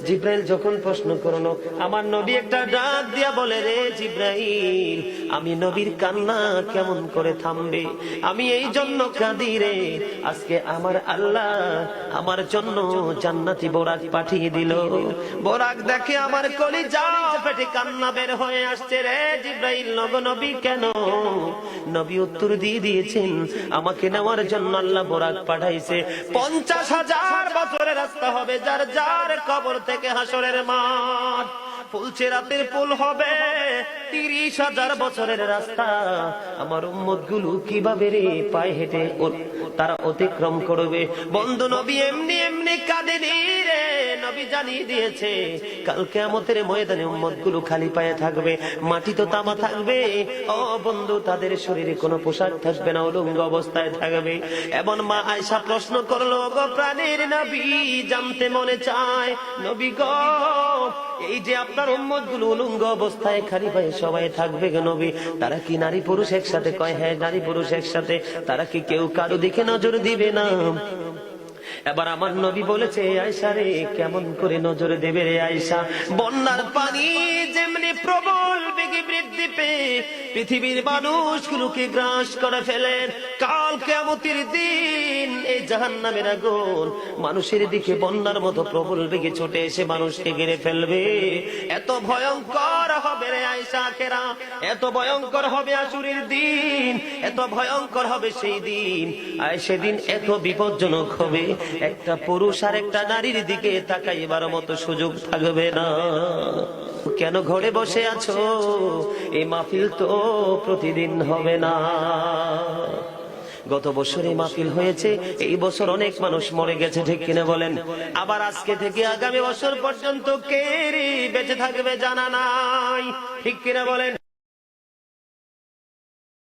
জিব্রাইল যখন প্রশ্ন করলো, আমার নবী একটা ডাক দিয়া বলে, রে জিব্রাইল, আমি নবীর কান্না কেমন করে থামবে? আমি এই জন্য কাঁদি রে, আজকে আমার আল্লাহ আমার জন্য জান্নাতি বোরাক পাঠিয়ে দিল। বোরাক দেখে আমার কলিজা ফেটে কান্না বের হয়ে আসছে। রে জিব্রাইল, নবী কেন? নবী উত্তর দিয়ে দিয়েছেন, আমাকে নেওয়ার জন্য আল্লাহ বোরাক পাঠাইছে। 50,000 বছরের রাস্তা হবে, যার যার কবর থেকে হাসরের মাঠ। ফুলচেরাতের পুল হবে 30,000 বছরের রাস্তা। আমার উম্মত গুলো কিভাবে রে পায়ে হেঁটে তারা অতিক্রম করবে? বন্ধু, নবী এমনি এমনি কাঁদেনি রে। নবী জানিয়ে দিয়েছে, কাল কিয়ামতের ময়দানে উম্মত গুলো খালি পায়ে থাকবে, মাটি তো তামা থাকবে। ও বন্ধু, তাদের শরীরে কোনো পোশাক থাকবে না, উলঙ্গ অবস্থায় থাকবে। এমন মা আয়েশা প্রশ্ন করলো, গো প্রাণের নবী, জানতে মনে চায়, নবী গো, এই যে আপনার উম্মত গুলো উলঙ্গ অবস্থায় খালি পায়ে সবাই থাকবে গো নবী, তারা কি নারী পুরুষ একসাথে? কয় হ্যাঁ, নারী পুরুষ একসাথে। তারা কি কেউ কারো দিকে নজর দিবে না? এবার আমার নবী বলেছে, আয়েশা রে, কেমন করে নজরে দেবে রে আয়েশা? বন্যার পানি যেমনি প্রবল বেগে বৃদ্ধি পেয়ে পৃথিবীর মানুষগুলোকে গ্রাস করে ফেলেন, কাল কিয়ামতের দিন এই জাহান্নামের আগুন মানুষের দিকে বন্যার মতো প্রবল বেগে ছুটে এসে মানুষকে ঘিরে ফেলবে। এত ভয়ঙ্কর হবে রে আয়েশা আখেরা, এত ভয়ঙ্কর হবে আসুরের দিন, এত ভয়ঙ্কর হবে সেই দিন। আর সেদিন এত বিপজ্জনক হবে, একটা পুরুষ আর একটা নারীর দিকে তাকাইবার মতো সুযোগ থাকবে না। কেন ঘরে বসে আছো? এই মাহফিল তো প্রতিদিন হবে না। গত বছরে মাহফিল হয়েছে, এই বছর অনেক মানুষ মরে গেছে, ঠিক কিনা বলেন? আবার আজকে থেকে আগামী বছর পর্যন্ত কে বেঁচে থাকবে জানা নাই, ঠিক কিনা বলেন?